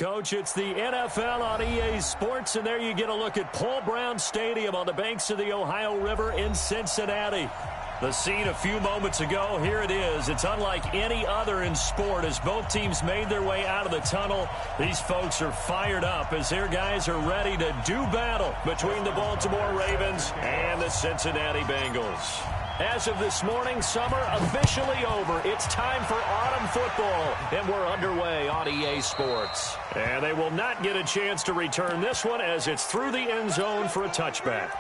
Coach, it's the NFL on EA Sports, and there you get a look at Paul Brown Stadium on the banks of the Ohio River in Cincinnati. The scene a few moments ago, here it is. It's unlike any other in sport as both teams made their way out of the tunnel. These folks are fired up as their guys are ready to do battle between the Baltimore Ravens and the Cincinnati Bengals. As of this morning, summer officially over. It's time for autumn football, and we're underway on EA Sports. And they will not get a chance to return this one as it's through the end zone for a touchback.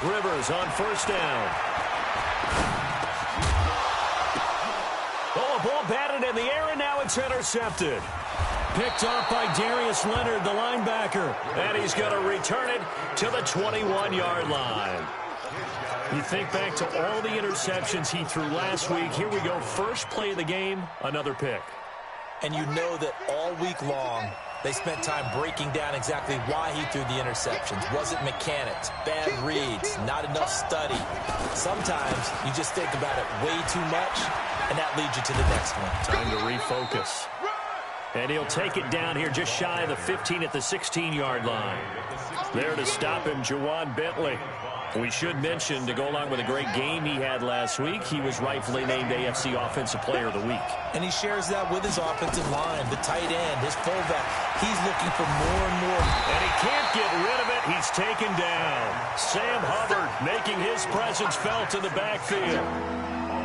Rivers on first down. Oh, a ball batted in the air, and now it's intercepted. Picked off by Darius Leonard, the linebacker. And he's going to return it to the 21-yard line. You think back to all the interceptions he threw last week. Here we go. First play of the game, another pick. And you know that all week long, they spent time breaking down exactly why he threw the interceptions. Was it mechanics, bad reads, not enough study? Sometimes you just think about it way too much, and that leads you to the next one. Time to refocus. And he'll take it down here just shy of the 15 at the 16-yard line. There to stop him, Juwan Bentley. We should mention, to go along with a great game he had last week, he was rightfully named AFC Offensive Player of the Week. And he shares that with his offensive line, the tight end, his fullback. He's looking for more and more. And he can't get rid of it. He's taken down. Sam Hubbard making his presence felt in the backfield.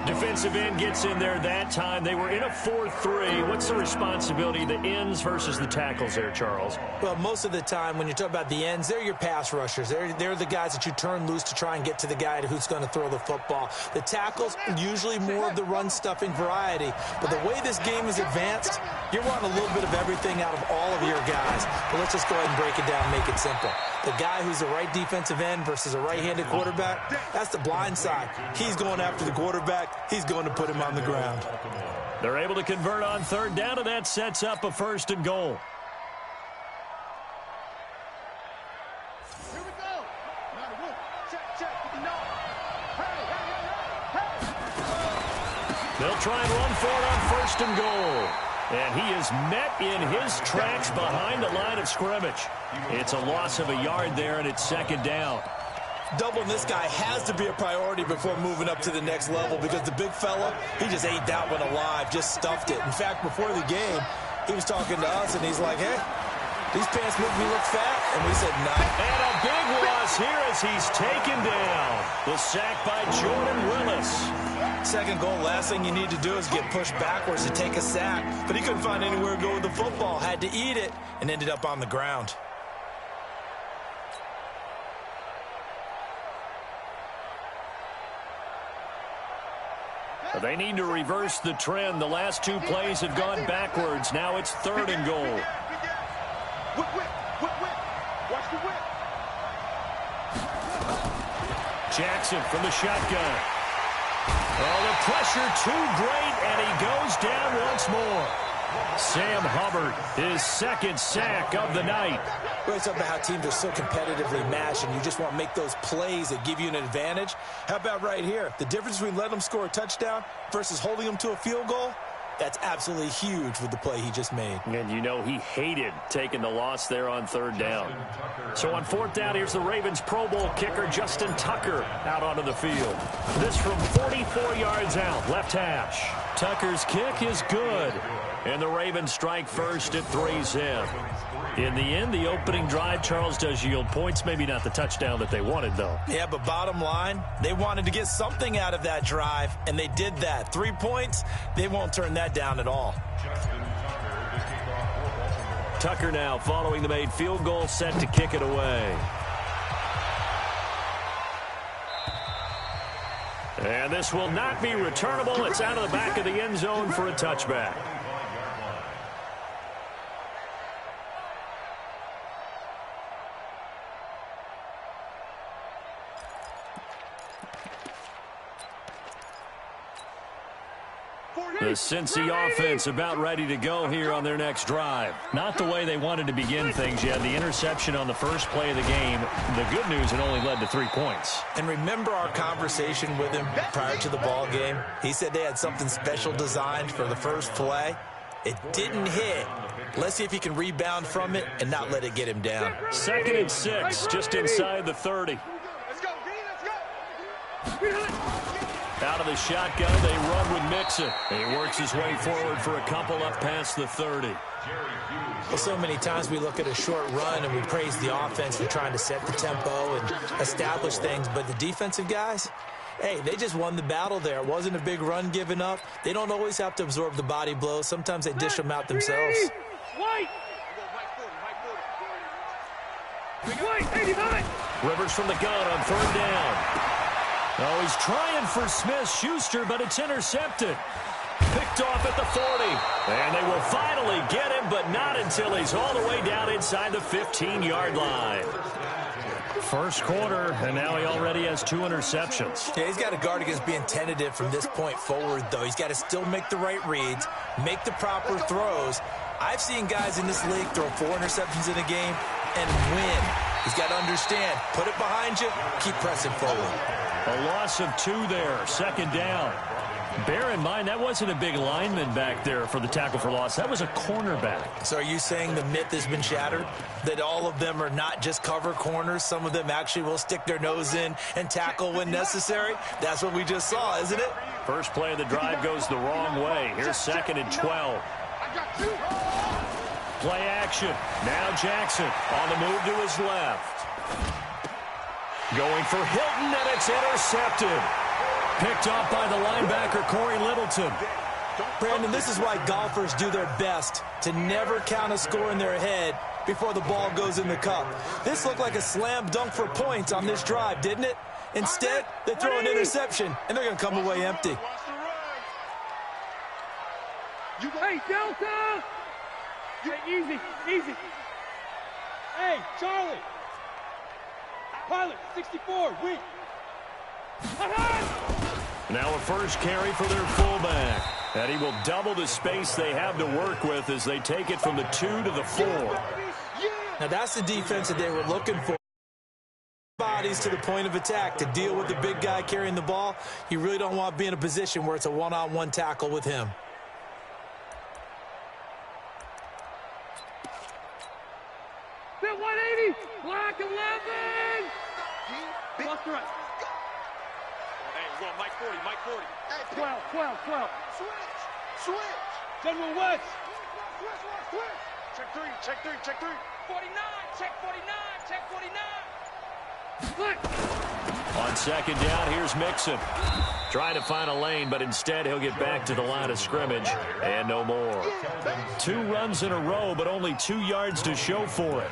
Defensive end gets in there that time. They were in a 4-3. What's the responsibility of the ends versus the tackles there, Charles? Well, most of the time when you talk about the ends, they're your pass rushers. They're the guys that you turn loose to try and get to the guy who's going to throw the football. The tackles, usually more of the run-stuffing variety. But the way this game is advanced, you're wanting a little bit of everything out of all of your guys. But let's just go ahead and break it down, make it simple. The guy who's the right defensive end versus a right-handed quarterback, that's the blind side. He's going after the quarterback. He's going to put him on the ground. They're able to convert on third down, and that sets up a 1st and goal. Here we go. Check. They'll try and run for it on 1st and goal. And he is met in his tracks behind the line of scrimmage. It's a loss of a yard there, and it's 2nd down. Doubling this guy has to be a priority before moving up to the next level because the big fella, he just ate that one alive, just stuffed it. In fact, before the game, he was talking to us, and he's like, hey, these pants make me look fat. And we said, nah. And a big loss here as as he's taken down. The sack by Jordan Willis. Second goal, last thing you need to do is get pushed backwards to take a sack. But he couldn't find anywhere to go with the football. Had to eat it and ended up on the ground. They need to reverse the trend. The last two plays have gone backwards. Now it's 3rd and goal. Whip, whip, whip, whip. Watch the whip. Jackson from the shotgun. Oh, the pressure too great, and he goes down once more. Sam Hubbard, his 2nd sack of the night. We always talk about how teams are so competitively matched, and you just want to make those plays that give you an advantage. How about right here? The difference between letting them score a touchdown versus holding them to a field goal, that's absolutely huge with the play he just made. And you know he hated taking the loss there on 3rd down. So on 4th down, here's the Ravens Pro Bowl kicker Justin Tucker out onto the field. This from 44 yards out, left hash. Tucker's kick is good. And the Ravens strike first at 3-zip. In the end, the opening drive, Charles, does yield points. Maybe not the touchdown that they wanted, though. Yeah, but bottom line, they wanted to get something out of that drive, and they did that. 3 points, they won't turn that down at all. Tucker now following the made field goal, set to kick it away. And this will not be returnable. It's out of the back of the end zone for a touchback. The Cincy offense about ready to go here on their next drive. Not the way they wanted to begin things yet. The interception on the first play of the game. The good news, it only led to 3 points. And remember our conversation with him prior to the ball game? He said they had something special designed for the first play. It didn't hit. Let's see if he can rebound from it and not let it get him down. 2nd and 6, just inside the 30. Let's go, let's go. Out of the shotgun, they run with Mixon. He works his way forward for a couple up past the 30. Well, so many times we look at a short run and we praise the offense for trying to set the tempo and establish things, but the defensive guys, hey, they just won the battle there. It wasn't a big run given up. They don't always have to absorb the body blows. Sometimes they dish them out themselves. White. White, 89. Rivers from the gun on 3rd down. Oh, he's trying for Smith-Schuster, but it's intercepted. Picked off at the 40. And they will finally get him, but not until he's all the way down inside the 15-yard line. First quarter, and now he already has 2 interceptions. Yeah, he's got to guard against being tentative from this point forward, though. He's got to still make the right reads, make the proper throws. I've seen guys in this league throw 4 interceptions in a game and win. He's got to understand, put it behind you, keep pressing forward. A loss of 2 there, 2nd down. Bear in mind, that wasn't a big lineman back there for the tackle for loss. That was a cornerback. So are you saying the myth has been shattered? That all of them are not just cover corners? Some of them actually will stick their nose in and tackle when necessary? That's what we just saw, isn't it? First play of the drive goes the wrong way. Here's 2nd and 12. Play action. Now Jackson on the move to his left. Going for Hilton, and it's intercepted. Picked off by the linebacker, Corey Littleton. Brandon, this is why golfers do their best to never count a score in their head before the ball goes in the cup. This looked like a slam dunk for points on this drive, didn't it? Instead, they throw an interception, and they're going to come away empty. Hey, Delta! Hey, easy, easy. Hey, Charlie. Pilot, 64, weak. Now a first carry for their fullback. And he will double the space they have to work with as they take it from the 2 to the 4. Now that's the defense that they were looking for. Bodies to the point of attack to deal with the big guy carrying the ball. You really don't want to be in a position where it's a one-on-one tackle with him. Fit 180, black 11. Plus the right. Hey, we're going Mike 40, Mike 40. Hey, 12. Switch. General West. Switch. Check 3. 49, check 49. On second down, here's Mixon. Trying to find a lane, but instead he'll get back to the line of scrimmage, and no more. 2 runs in a row, but only 2 yards to show for it.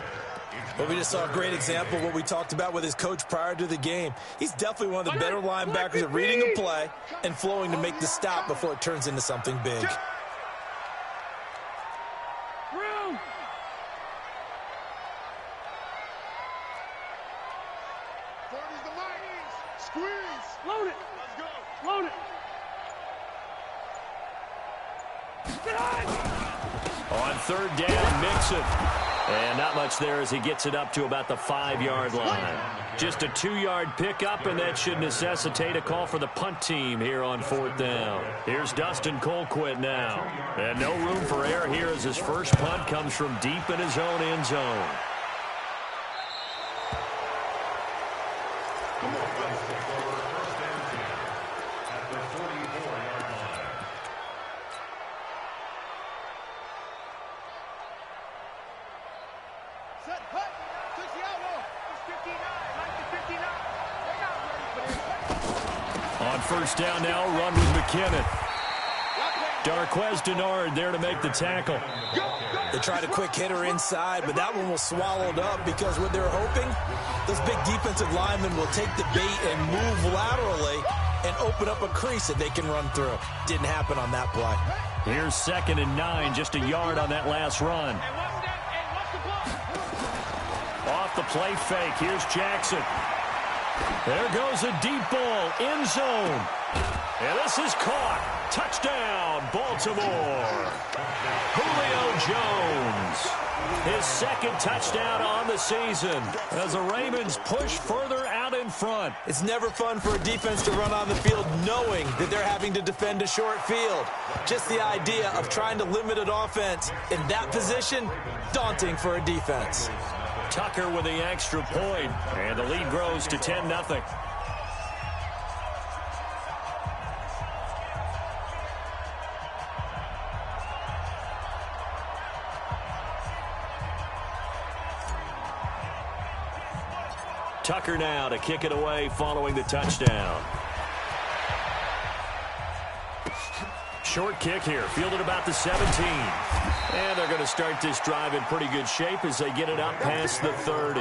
Well, we just saw a great example of what we talked about with his coach prior to the game. He's definitely one of the better linebackers at reading a play and flowing to make the stop before it turns into something big. Load it. Let's go. Load it. On third down, Mixon. And not much there as he gets it up to about the 5-yard line. Just a 2-yard pickup, and that should necessitate a call for the punt team here on 4th down. Here's Dustin Colquitt now. And no room for error here as his first punt comes from deep in his own end zone. On first down now, run with McKinnon. Darquez Denard there to make the tackle. They tried a quick hitter inside, but that one was swallowed up because what they're hoping, those big defensive linemen will take the bait and move laterally and open up a crease that they can run through. Didn't happen on that play. Here's 2nd and 9, just a yard on that last run. Off the play fake, here's Jackson. There goes a deep ball, end zone. And this is caught. Touchdown, Baltimore. Julio Jones. His 2nd touchdown on the season as the Ravens push further out in front. It's never fun for a defense to run on the field knowing that they're having to defend a short field. Just the idea of trying to limit an offense in that position, daunting for a defense. Tucker with the extra point, and the lead grows to 10-0. Tucker now to kick it away following the touchdown. Short kick here, fielded about the 17. And they're going to start this drive in pretty good shape as they get it up past the 30.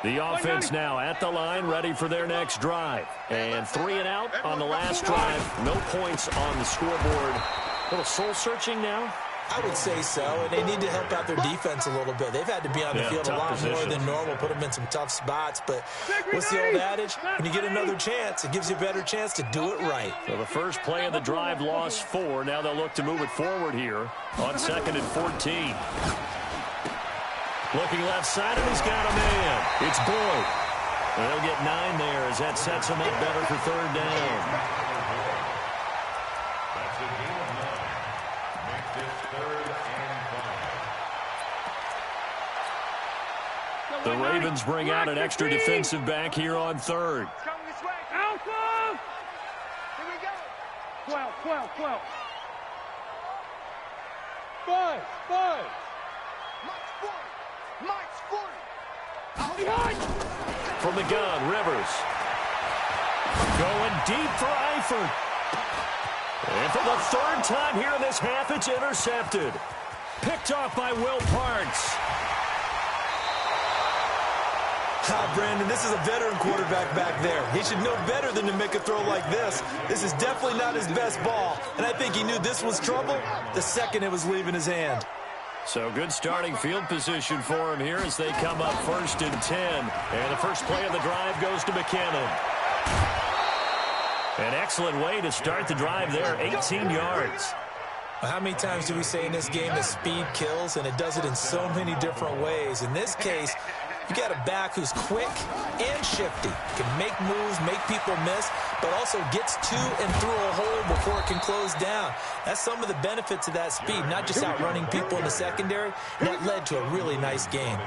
The offense now at the line, ready for their next drive. And 3 and out on the last drive. No points on the scoreboard. A little soul-searching now? I would say so, and they need to help out their defense a little bit. They've had to be on the field a lot more than normal, put them in some tough spots. But what's the old adage? When you get another chance, it gives you a better chance to do it right. So the first play of the drive lost 4. Now they'll look to move it forward here on 2nd and 14. Looking left side, and he's got a man. It's Boyd. They'll get 9 there as that sets him up better for 3rd down. The Ravens bring out an extra defensive back here on 3rd. Alpha! Here we go. 12. 5. Mike's 40. From the gun, Rivers. Going deep for Eifert. And for the 3rd time here in this half, it's intercepted. Picked off by Will Parks. Brandon, this is a veteran quarterback back there. He should know better than to make a throw like this. This is definitely not his best ball, and I think he knew this was trouble the second it was leaving his hand. So good starting field position for him here as they come up 1st and 10. And the first play of the drive goes to McKinnon. An excellent way to start the drive there, 18 yards. How many times do we say in this game that speed kills, and it does it in so many different ways? In this case, you got a back who's quick and shifty, can make moves, make people miss, but also gets to and through a hole before it can close down. That's some of the benefits of that speed, not just outrunning people in the secondary, and that led to a really nice game.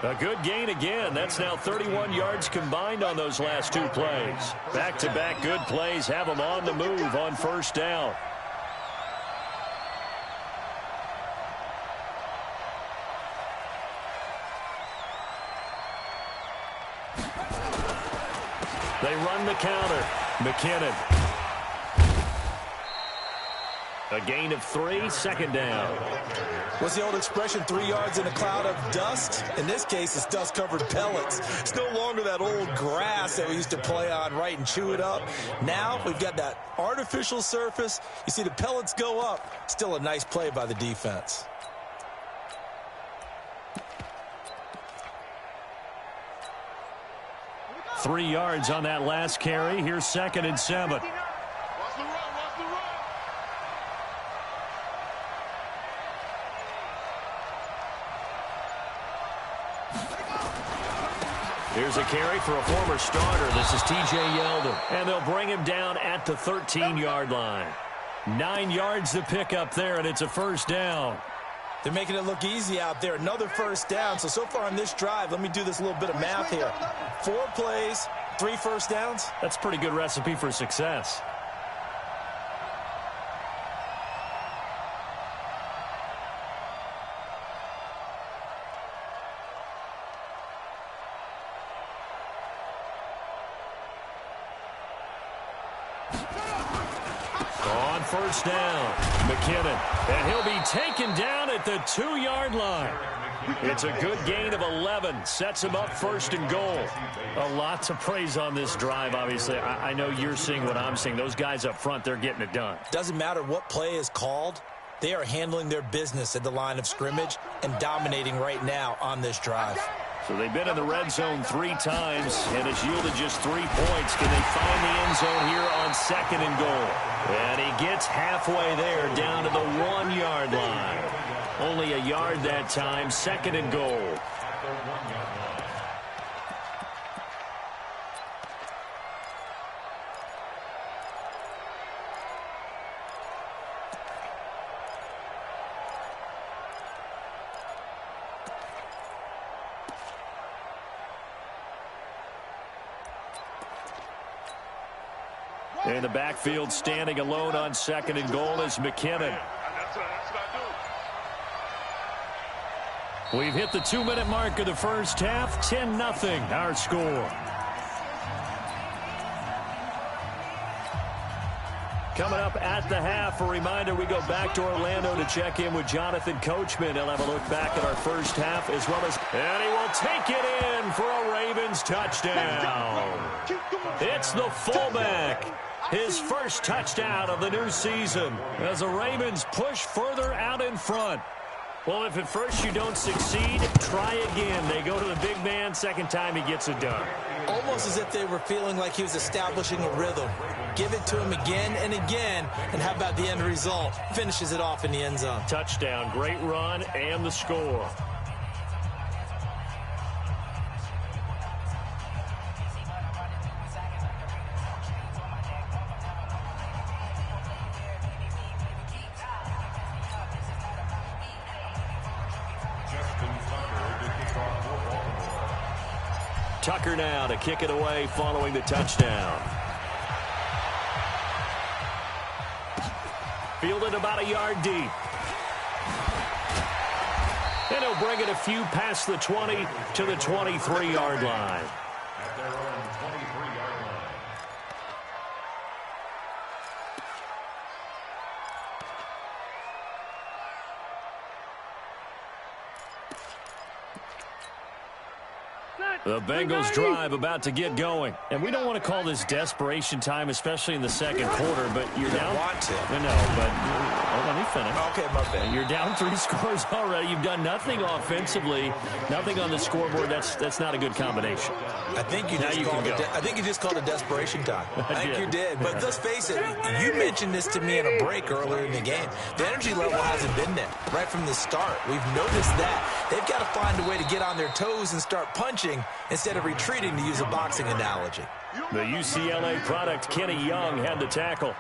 A good gain again. That's now 31 yards combined on those last 2 plays. Back-to-back good plays have them on the move on 1st down. They run the counter. McKinnon. A gain of 3, second down. What's the old expression, 3 yards in a cloud of dust? In this case, it's dust-covered pellets. It's no longer that old grass that we used to play on, right, and chew it up. Now we've got that artificial surface. You see the pellets go up. Still a nice play by the defense. Three yards on that last carry. Here's 2nd and 7. Here's a carry for a former starter. This is T.J. Yeldon. And they'll bring him down at the 13-yard line. 9 yards to pick up there, and it's a first down. They're making it look easy out there. Another first down. So far on this drive, let me do this little bit of math here. 4 plays, 3 first downs. That's a pretty good recipe for success. On first down, McKinnon. And he'll be taken down at the 2-yard line. It's a good gain of 11. Sets him up 1st and goal. A lot to praise on this drive, obviously. I know you're seeing what I'm seeing. Those guys up front, they're getting it done. Doesn't matter what play is called. They are handling their business at the line of scrimmage and dominating right now on this drive. So they've been in the red zone 3 times, and it's yielded just 3 points. Can they find the end zone here on 2nd and goal? And he gets halfway there, down to the 1-yard line. Only a yard that time, 2nd and goal. In the backfield, standing alone on 2nd and goal is McKinnon. We've hit the 2-minute mark of the first half. 10-0 our score. Coming up at the half, a reminder, we go back to Orlando to check in with Jonathan Coachman. He'll have a look back at our first half as well as... And he will take it in for a Ravens touchdown. It's the fullback. His first touchdown of the new season as the Ravens push further out in front. Well, if at first you don't succeed, try again. They go to the big man. Second time he gets it done. Almost as if they were feeling like he was establishing a rhythm. Give it to him again and again. And how about the end result? Finishes it off in the end zone. Touchdown, great run, and the score. Tucker now to kick it away following the touchdown. Fielded about a yard deep. And he'll bring it a few past the 20 to the 23-yard line. The Bengals drive about to get going. And we don't want to call this desperation time, especially in the second quarter, but you're down. Want to. I know, but let me finish. Okay, my bad. You're down 3 scores already. You've done nothing offensively, nothing on the scoreboard. That's not a good combination. I think you just called it desperation time. I think you did. But let's face it, you mentioned this to me in a break earlier in the game. The energy level hasn't been there right from the start. We've noticed that. They've got to find a way to get on their toes and start punching instead of retreating, to use a boxing analogy. The UCLA product, Kenny Young, had the tackle.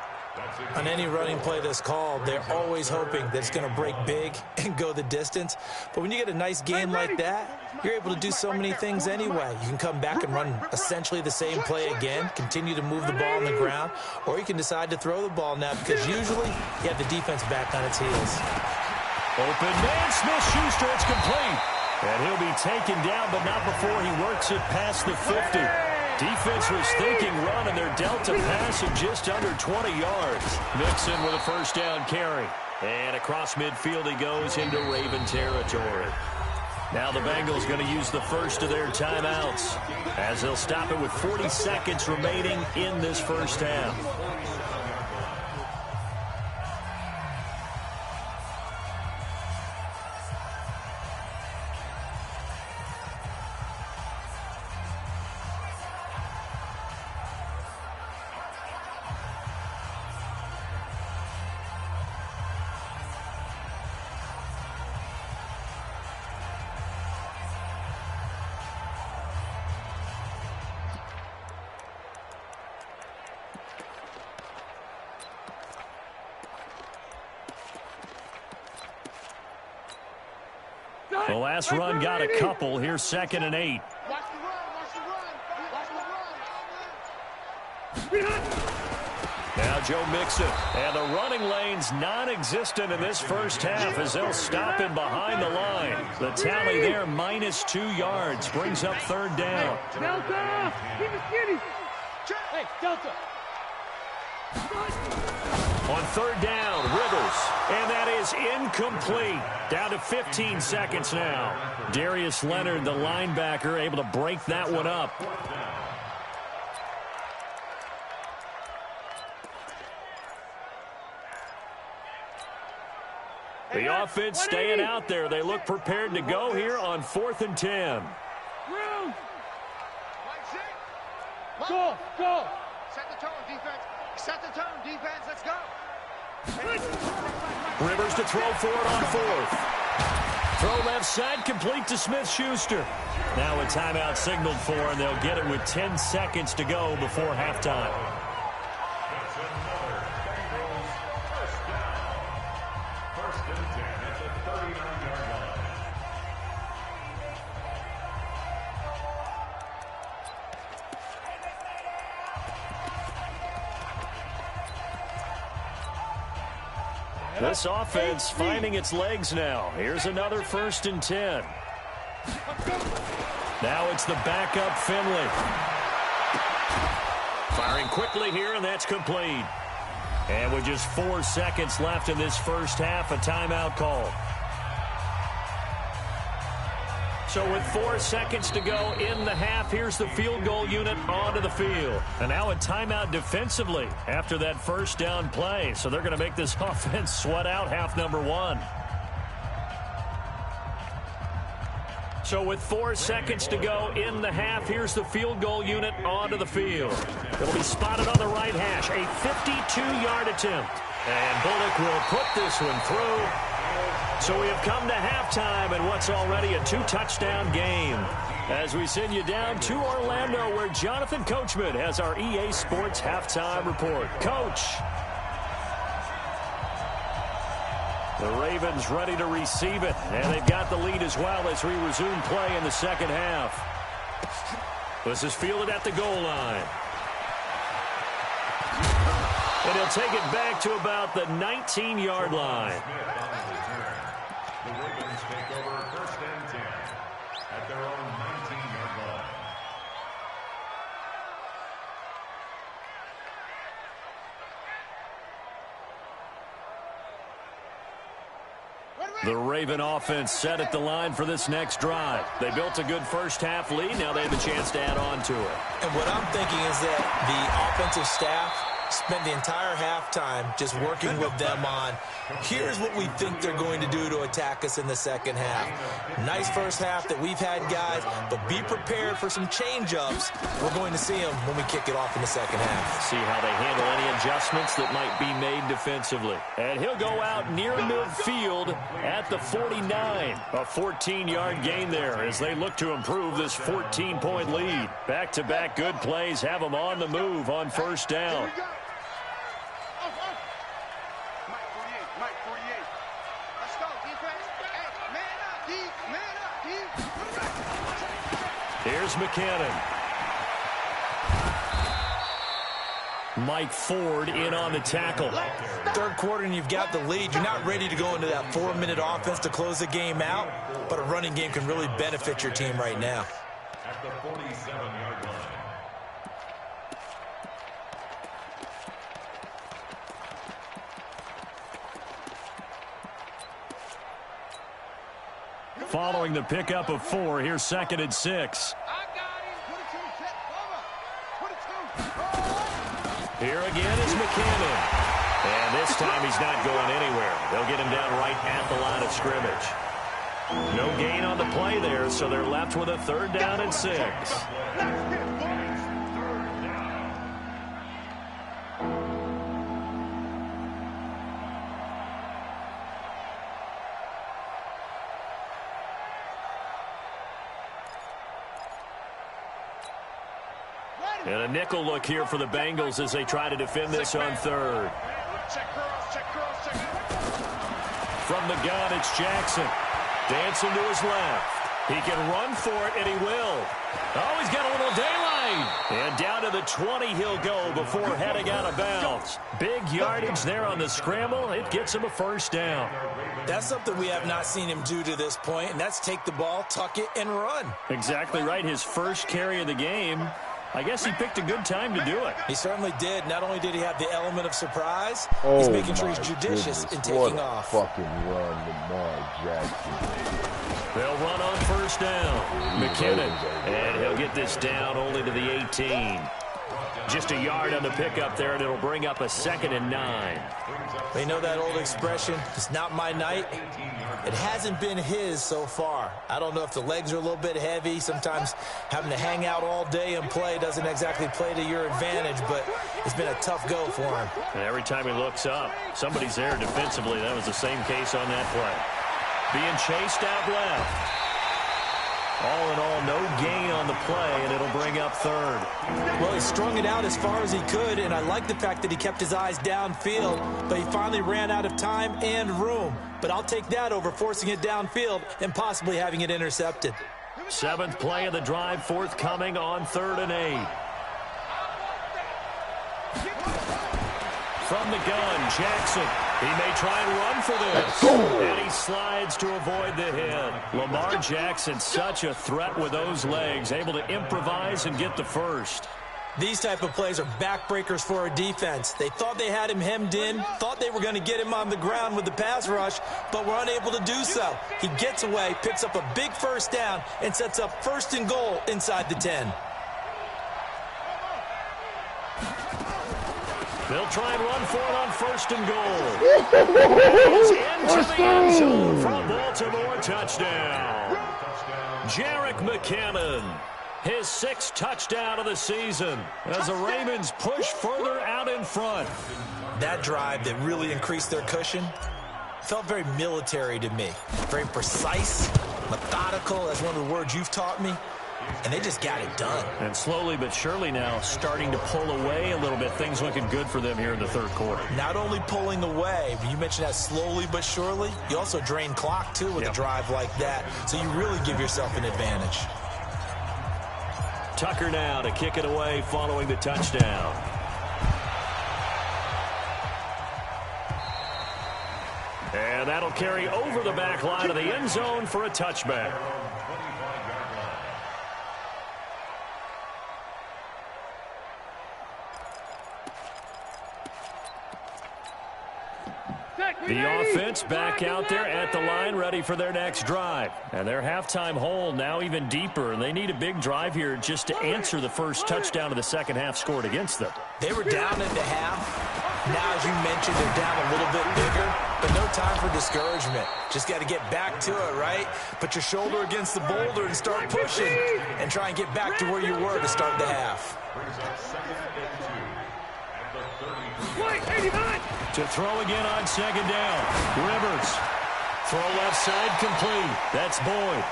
On any running play that's called, they're always hoping that it's going to break big and go the distance. But when you get a nice game like that, you're able to do so many things anyway. You can come back and run essentially the same play again, continue to move the ball on the ground, or you can decide to throw the ball now because usually you have the defense back on its heels. Open man, Smith-Schuster, it's complete. And he'll be taken down, but not before he works it past the 50. Defense was thinking run, and they're dealt a pass of just under 20 yards. Mixon with a first down carry. And across midfield he goes into Raven territory. Now the Bengals going to use the first of their timeouts as they'll stop it with 40 seconds remaining in this first half. The last run got a couple. Here's 2nd and 8. Watch the run, watch the run, watch the run. Now Joe Mixon. And the running lane's non-existent in this first half as they'll stop him behind the line. The tally there, -2 yards. Brings up 3rd down. Delta! Keep it skinny! Hey, Delta! On 3rd down, Rivers. And that is incomplete. Down to 15 seconds now. Darius Leonard, the linebacker, able to break that one up. The offense staying out there. They look prepared to go here on 4th and 10. Go! Go! Set the tone, defense. Set the tone, defense. Let's go. Rivers to throw for it on 4th. Throw left side, complete to Smith-Schuster. Now a timeout signaled for, and they'll get it with 10 seconds to go before halftime. This offense finding its legs now. Here's another 1st and 10. Now it's the backup Finley. Firing quickly here, and that's complete. And with just 4 seconds left in this first half, a timeout call. So with 4 seconds to go in the half, here's the field goal unit onto the field. And now a timeout defensively after that first down play. So they're going to make this offense sweat out half number 1. So with 4 seconds to go in the half, here's the field goal unit onto the field. It'll be spotted on the right hash, a 52-yard attempt. And Bullock will put this one through. So we have come to halftime in what's already a 2-touchdown game. As we send you down to Orlando, where Jonathan Coachman has our EA Sports halftime report. Coach. The Ravens ready to receive it, and they've got the lead as well as we resume play in the second half. This is fielded at the goal line. And he'll take it back to about the 19-yard line. The Ravens take over 1st and 10 at their own 19-yard line. The Raven offense set at the line for this next drive. They built a good first half lead. Now they have a chance to add on to it. And what I'm thinking is that the offensive staff spent the entire halftime just working with them on, here's what we think they're going to do to attack us in the second half. Nice first half that we've had, guys, but be prepared for some change-ups. We're going to see them when we kick it off in the second half. See how they handle any adjustments that might be made defensively. And he'll go out near midfield at the 49. A 14-yard gain there as they look to improve this 14-point lead. Back-to-back good plays have them on the move on first down. Here's McCannon. Mike Ford in on the tackle. Third quarter and you've got the lead. You're not ready to go into that 4-minute offense to close the game out, but a running game can really benefit your team right now. At the 47-yard line. following the pickup of 4. Here's 2nd and 6. Here again is McKinnon. And this time he's not going anywhere. They'll get him down right at the line of scrimmage. No gain on the play there, so they're left with a 3rd down and 6. And a nickel look here for the Bengals as they try to defend this on 3rd. From the gun, it's Jackson. Dancing to his left. He can run for it, and he will. Oh, he's got a little daylight. And down to the 20 he'll go before heading out of bounds. Big yardage there on the scramble. It gets him a 1st down. That's something we have not seen him do to this point, and that's take the ball, tuck it, and run. Exactly right. His first carry of the game. I guess he picked a good time to do it. He certainly did. Not only did he have the element of surprise, he's making sure he's judicious in taking off. Fucking run, Lamar Jackson. They'll run on 1st down. McKinnon. And he'll get this down only to the 18. Just a yard on the pickup there, and it'll bring up a 2nd and 9. They know that old expression, it's not my night. It hasn't been his so far. I don't know if the legs are a little bit heavy. Sometimes having to hang out all day and play doesn't exactly play to your advantage, but it's been a tough go for him. And every time he looks up, somebody's there defensively. That was the same case on that play. Being chased out left. All in all, no gain on the play, and it'll bring up 3rd. Well, he strung it out as far as he could, and I like the fact that he kept his eyes downfield, but he finally ran out of time and room. But I'll take that over forcing it downfield and possibly having it intercepted. 7th play of the drive forthcoming on 3rd and 8. From the gun, Jackson. He may try and run for this. And he slides to avoid the hit. Lamar Jackson, such a threat with those legs, able to improvise and get the 1st. These type of plays are backbreakers for a defense. They thought they had him hemmed in, thought they were going to get him on the ground with the pass rush, but were unable to do so. He gets away, picks up a big 1st down, and sets up 1st and goal inside the 10. They'll try and run for it on 1st and goal. He's into the end zone from Baltimore. Touchdown. Jerick McKinnon. His 6th touchdown of the season as the Ravens push further out in front. That drive that really increased their cushion felt very military to me. Very precise, methodical, that's one of the words you've taught me. And they just got it done. And slowly but surely now starting to pull away a little bit. Things looking good for them here in the 3rd quarter. Not only pulling away, but you mentioned that slowly but surely. You also drain clock, too, with a drive like that. So you really give yourself an advantage. Tucker now to kick it away following the touchdown. And that'll carry over the back line of the end zone for a touchback. The offense back out there at the line, ready for their next drive. And their halftime hole now even deeper, and they need a big drive here just to answer the 1st touchdown of the 2nd half scored against them. They were down at the half. Now, as you mentioned, they're down a little bit bigger, but no time for discouragement. Just got to get back to it, right? Put your shoulder against the boulder and start pushing, and try and get back to where you were to start the half. To throw again on 2nd down. Rivers. Throw left side complete. That's Boyd.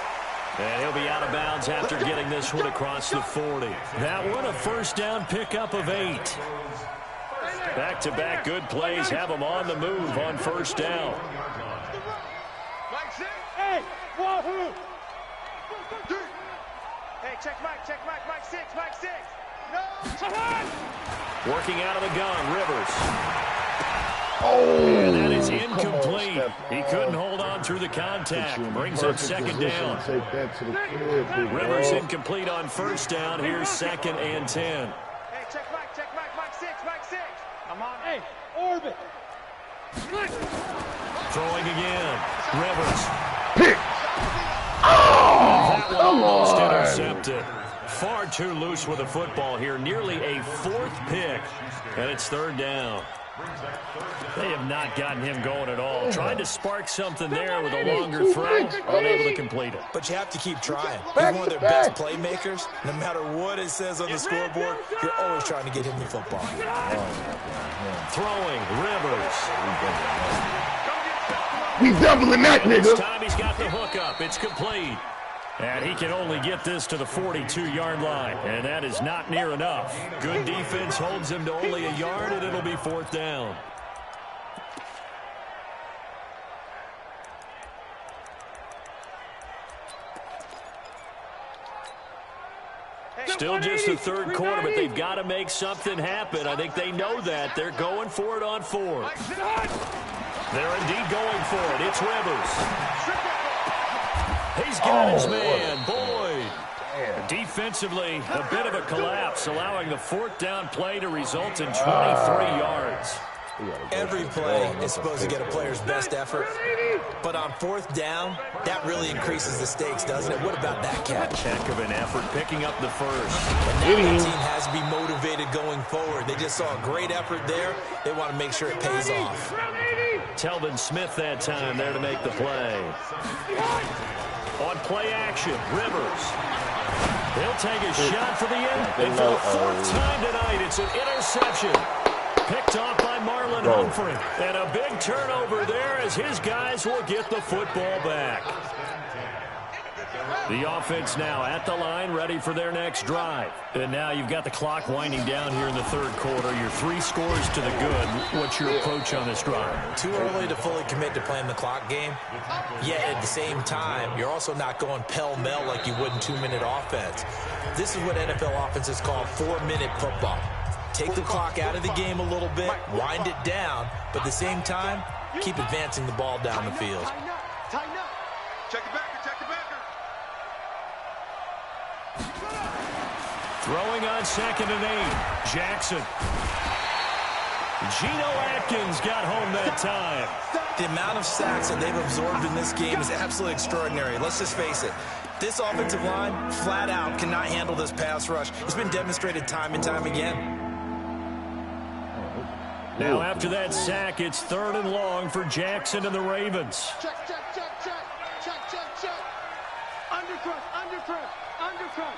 And he'll be out of bounds after getting this one across the 40. That one a 1st down pickup of 8. Back-to-back good plays have them on the move on 1st down. Hey, wahoo! Hey, check Mike, Mike 6, Mike 6. No, Working out of the gun, Rivers. And that is incomplete. He couldn't hold on through the contact. Brings up 2nd down. Rivers incomplete on 1st down. Here's 2nd and 10. Hey, check Mike 6, Mike 6. I'm on. Hey, orbit. Throwing again. Rivers. That one almost intercepted. Far too loose with the football here. Nearly a 4th pick. And it's 3rd down. They have not gotten him going at all. Tried to spark something there with a longer throw. Unable to complete it. But you have to keep trying. He's one of their best playmakers. No matter what it says on the scoreboard, you're always trying to get him the football. Throwing, Rivers. He's doubling that, nigga. This time he's got the hook up. It's complete. And he can only get this to the 42-yard line. And that is not near enough. Good defense holds him to only a yard, and it'll be 4th down. Still just the 3rd quarter, but they've got to make something happen. I think they know that. They're going for it on 4th. They're indeed going for it. It's Rivers. He's got his man, Boyd. Defensively, a bit of a collapse, allowing the 4th down play to result in 23 yards. Every play is supposed to get a player's best effort, but on 4th down, that really increases the stakes, doesn't it? What about that catch? Heck of an effort picking up the first. But now the team has to be motivated going forward. They just saw a great effort there. They want to make sure it pays off. Telvin Smith that time there to make the play. On play action, Rivers. He'll take a shot for the end. And for the 4th time tonight, it's an interception. Picked off by Marlon Humphrey. And a big turnover there as his guys will get the football back. The offense now at the line, ready for their next drive. And now you've got the clock winding down here in the 3rd quarter. Your 3 scores to the good. What's your approach on this drive? Too early to fully commit to playing the clock game. Yet at the same time, you're also not going pell-mell like you would in 2-minute offense. This is what NFL offenses call 4-minute football. Take the clock out of the game a little bit, wind it down, but at the same time, keep advancing the ball down the field. Tighten up. Check the backer, check the backer. Throwing on 2nd and 8. Jackson. Geno Atkins got home that time. The amount of sacks that they've absorbed in this game is absolutely extraordinary. Let's just face it. This offensive line, flat out, cannot handle this pass rush. It's been demonstrated time and time again. Now after that sack, it's 3rd and long for Jackson and the Ravens. Check, check, check, check. Check, check, check. Undercrush, undercrush, undercrush.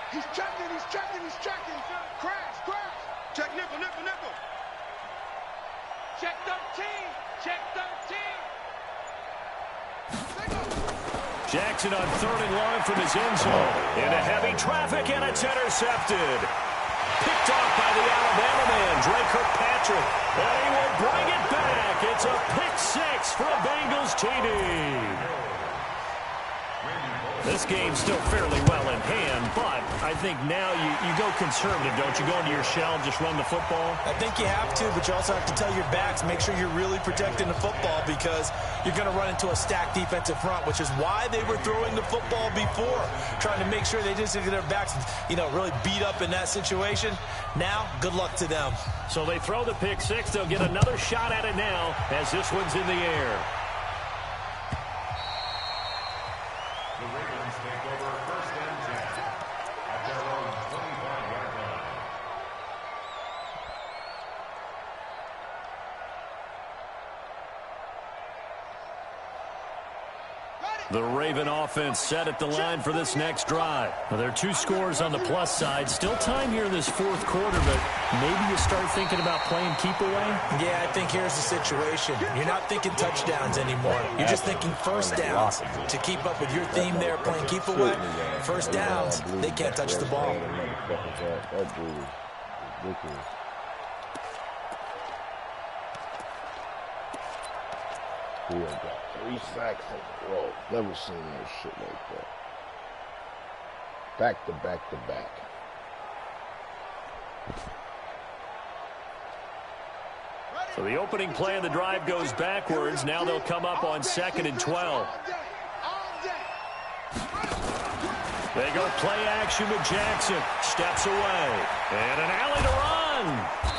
He's checking, he's checking, he's checking. Crash, crash. Check nickel, nickel, nickel. Check 13. Check 13. Jackson on 3rd and long from his end zone. Into heavy traffic, and it's intercepted. Picked off by the Alabama man, Dre Kirkpatrick. And he will bring it back. It's a pick 6 for a Bengals TD. This game's still fairly well in hand, but I think now you go conservative, don't you? Go into your shell and just run the football? I think you have to, but you also have to tell your backs, make sure you're really protecting the football because you're going to run into a stacked defensive front, which is why they were throwing the football before, trying to make sure they just get their backs, really beat up in that situation. Now, good luck to them. So they throw the pick 6. They'll get another shot at it now as this one's in the air. The Ravens take over 1st and 10 at their own 25-yard line. The Raven offense set at the line for this next drive. Well, there are 2 scores on the plus side. Still time here in this 4th quarter, but maybe you start thinking about playing keep away? Yeah, I think here's the situation. You're not thinking touchdowns anymore. You're just thinking 1st downs. To keep up with your theme there, playing keep away, 1st downs, they can't touch the ball. That dude is ridiculous. He got 3 sacks in a row. Never seen no shit like that. Back to back to back. So the opening play of the drive goes backwards. Now they'll come up on 2nd and 12. They go play action with Jackson. Steps away. And an alley to run.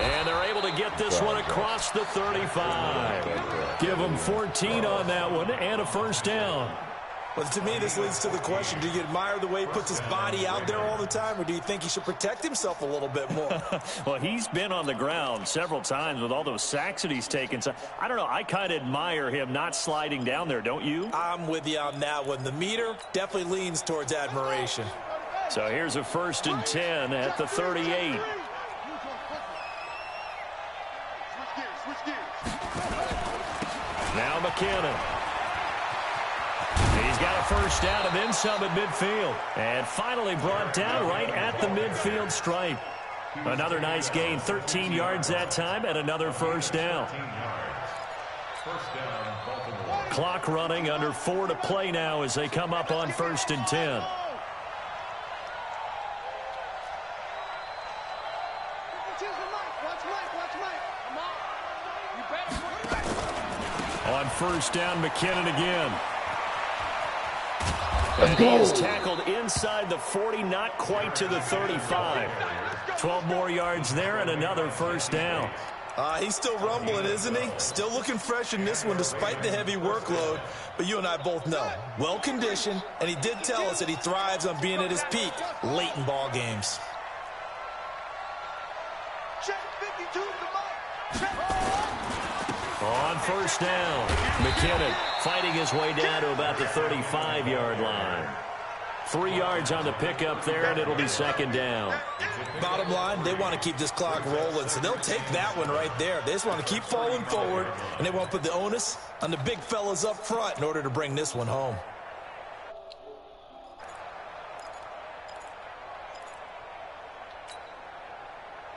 And they're able to get this one across the 35. Give them 14 on that one and a 1st down. Well, to me, this leads to the question, do you admire the way he puts his body out there all the time, or do you think he should protect himself a little bit more? Well, he's been on the ground several times with all those sacks that he's taken. So, I don't know. I kind of admire him not sliding down there, don't you? I'm with you on that one. The meter definitely leans towards admiration. So here's a 1st and 10 at the 38. Now McKinnon. He's got a 1st down and then some at midfield. And finally brought down right at the midfield stripe. Another nice gain, 13 yards that time, and another 1st down. Clock running, under 4 to play now as they come up on 1st and 10. On 1st down, McKinnon again. And he is tackled inside the 40, not quite to the 35. 12 more yards there and another 1st down. He's still rumbling, isn't he? Still looking fresh in this one despite the heavy workload. But you and I both know, well-conditioned, and he did tell us that he thrives on being at his peak late in ball games. Check 52 to the mic. Check. On 1st down, McKinnon fighting his way down to about the 35-yard line. 3 yards on the pickup there, and it'll be 2nd down. Bottom line, they want to keep this clock rolling, so they'll take that one right there. They just want to keep falling forward, and they won't put the onus on the big fellas up front in order to bring this one home.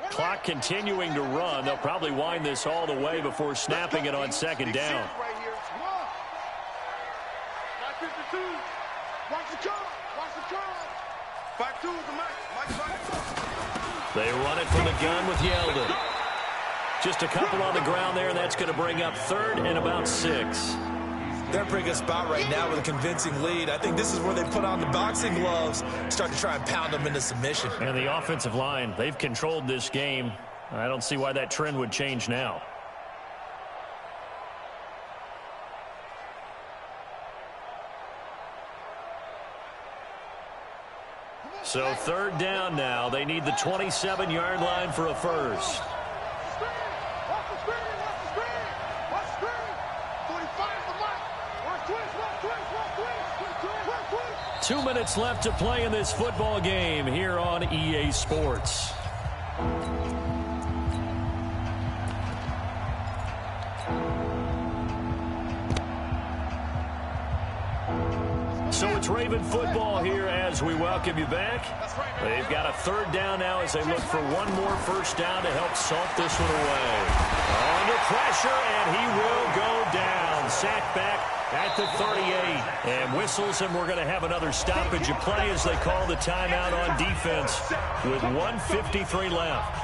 Clock continuing to run. They'll probably wind this all the way before snapping it on 2nd down. They run it from the gun with Yeldon. Just a couple on the ground there, and that's going to bring up 3rd and about 6. They're in a pretty good spot right now with a convincing lead. I think this is where they put on the boxing gloves, start to try and pound them into submission. And the offensive line, they've controlled this game. I don't see why that trend would change now. So 3rd down now. They need the 27-yard line for a 1st. 2 minutes left to play in this football game here on EA Sports. So it's Raven football here as we welcome you back. They've got a 3rd down now as they look for one more 1st down to help salt this one away. Under pressure, and he will go down. Sacked back at the 38. And whistles, and we're going to have another stoppage of play as they call the timeout on defense with 1:53 left.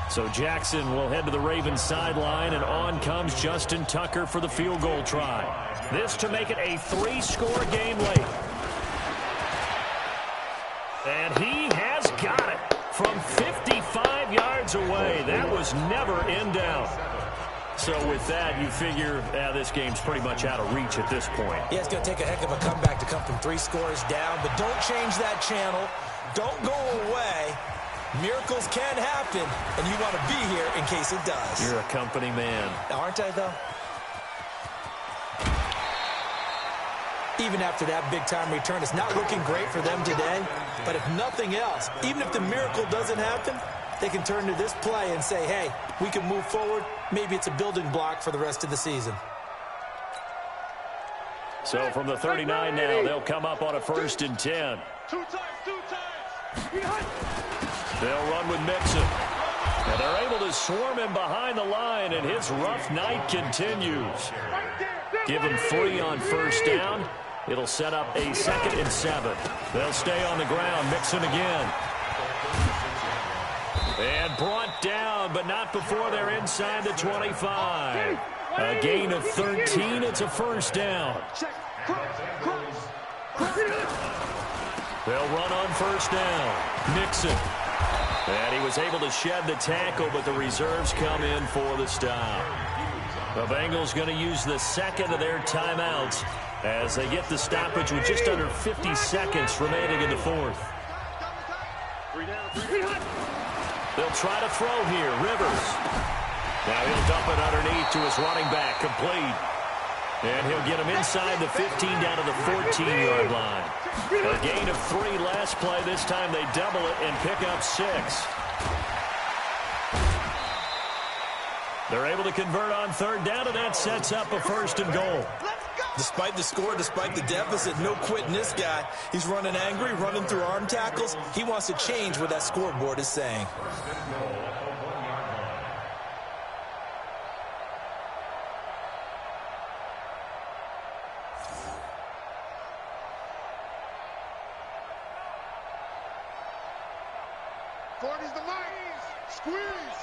So Jackson will head to the Ravens sideline, and on comes Justin Tucker for the field goal try. This to make it a 3-score game late. And he has got it from 55 yards away. That was never in doubt. So with that, you figure this game's pretty much out of reach at this point. Yeah, it's going to take a heck of a comeback to come from 3 scores down, but don't change that channel. Don't go away. Miracles can happen, and you want to be here in case it does. You're a company man. Aren't I, though? Even after that big-time return, it's not looking great for them today. But if nothing else, even if the miracle doesn't happen, they can turn to this play and say, hey, we can move forward. Maybe it's a building block for the rest of the season. So from the 39 now, they'll come up on a 1st and 10. 2 times, 2 times. They'll run with Mixon. And they're able to swarm him behind the line, and his rough night continues. Give him 3 on 1st down. It'll set up a 2nd and 7. They'll stay on the ground. Mixon again. And brought down, but not before they're inside the 25. A gain of 13. It's a 1st down. They'll run on 1st down. Mixon. And he was able to shed the tackle, but the reserves come in for the stop. The Bengals going to use the second of their timeouts as they get the stoppage with just under 50 seconds remaining in the fourth. They'll try to throw here. Rivers. Now he'll dump it underneath to his running back. Complete. And he'll get him inside the 15 down to the 14-yard line. A gain of 3 last play. This time they double it and pick up 6. They're able to convert on third down, and that sets up a 1st and goal. Despite the score, despite the deficit, no quitting this guy. He's running angry, running through arm tackles. He wants to change what that scoreboard is saying. Forty's the line. Squeeze.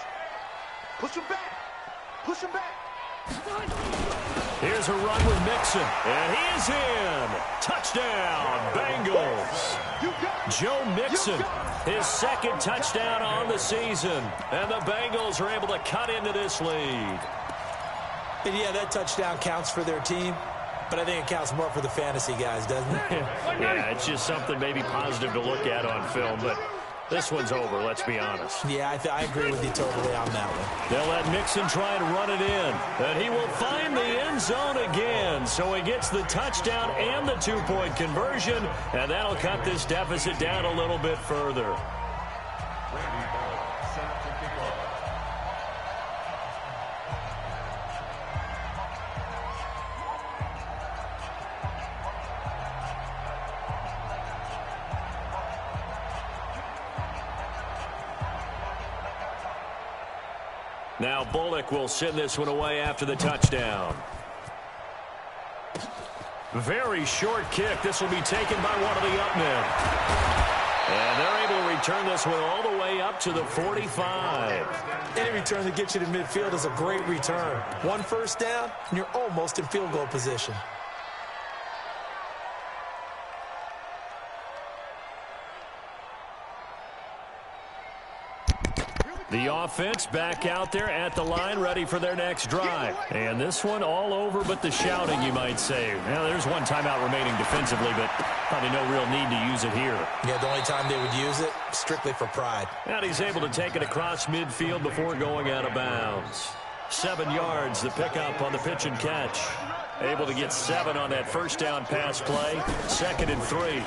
Push him back. Push him back. Here's a run with Mixon, and he is in. Touchdown, Bengals. Joe Mixon, his 2nd touchdown on the season, and the Bengals are able to cut into this lead. And yeah, that touchdown counts for their team, but I think it counts more for the fantasy guys, doesn't it? Yeah, it's just something maybe positive to look at on film, but this one's over, let's be honest. Yeah, I agree with you totally on that one. They'll let Mixon try and run it in, and he will find the end zone again. So he gets the touchdown and the 2-point conversion, and that'll cut this deficit down a little bit further. Now Bullock will send this one away after the touchdown. Very short kick. This will be taken by one of the up men. And they're able to return this one all the way up to the 45. Any return that gets you to midfield is a great return. 1 first down, and you're almost in field goal position. The offense back out there at the line, ready for their next drive. And this one all over but the shouting, you might say. Now, there's one timeout remaining defensively, but probably no real need to use it here. Yeah, the only time they would use it, strictly for pride. And he's able to take it across midfield before going out of bounds. 7 yards, the pickup on the pitch and catch. Able to get 7 on that first down pass play. 2nd and 3.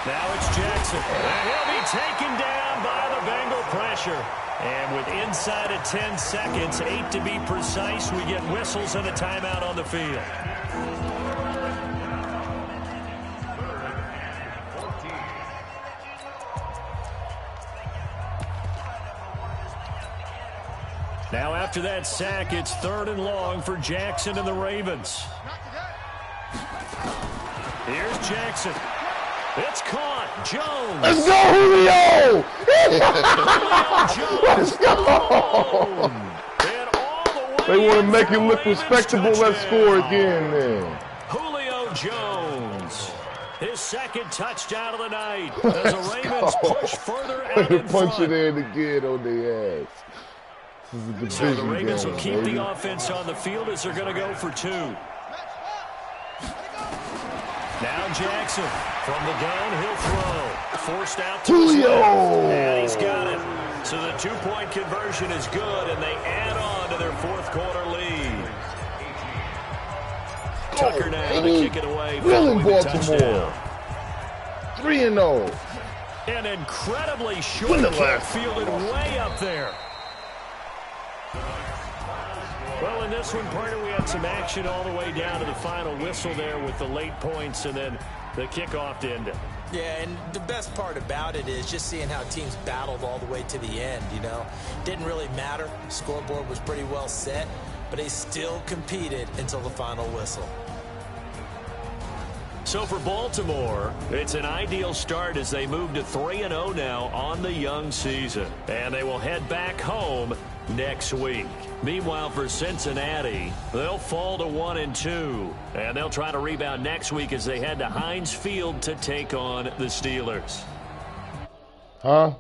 Now it's Jackson. And he'll be taken down by the Bengal pressure. And with inside of 10 seconds, 8 to be precise, we get whistles and a timeout on the field. Now after that sack, it's 3rd and long for Jackson and the Ravens. Here's Jackson. It's caught. Jones. Let's go, Julio! Let's go! They want to make it look respectable. Let's score again, man. Julio Jones. His 2nd touchdown of the night. As the Ravens push further out in Punch front. it in again on their ass. This is a So the Ravens game, will keep baby. the offense on the field as they're going to go for 2. Now Jackson from the gun, he'll throw. Forced out to his Julio! left. And he's got it. So the 2-point conversion is good, and they add on to their 4th quarter lead. Tucker now to kick it away. Really, following the Baltimore. touchdown. 3-0. An incredibly short Win the kick last fielded way up there. Well, in this one, partner, we had some action all the way down to the final whistle there with the late points and then the kickoff to end it. Yeah, and the best part about it is just seeing how teams battled all the way to the end, you know. Didn't really matter. Scoreboard was pretty well set, but they still competed until the final whistle. So for Baltimore, it's an ideal start as they move to 3-0 now on the young season. And they will head back home next week. Meanwhile, for Cincinnati, they'll fall to 1-2. And they'll try to rebound next week as they head to Heinz Field to take on the Steelers. Huh?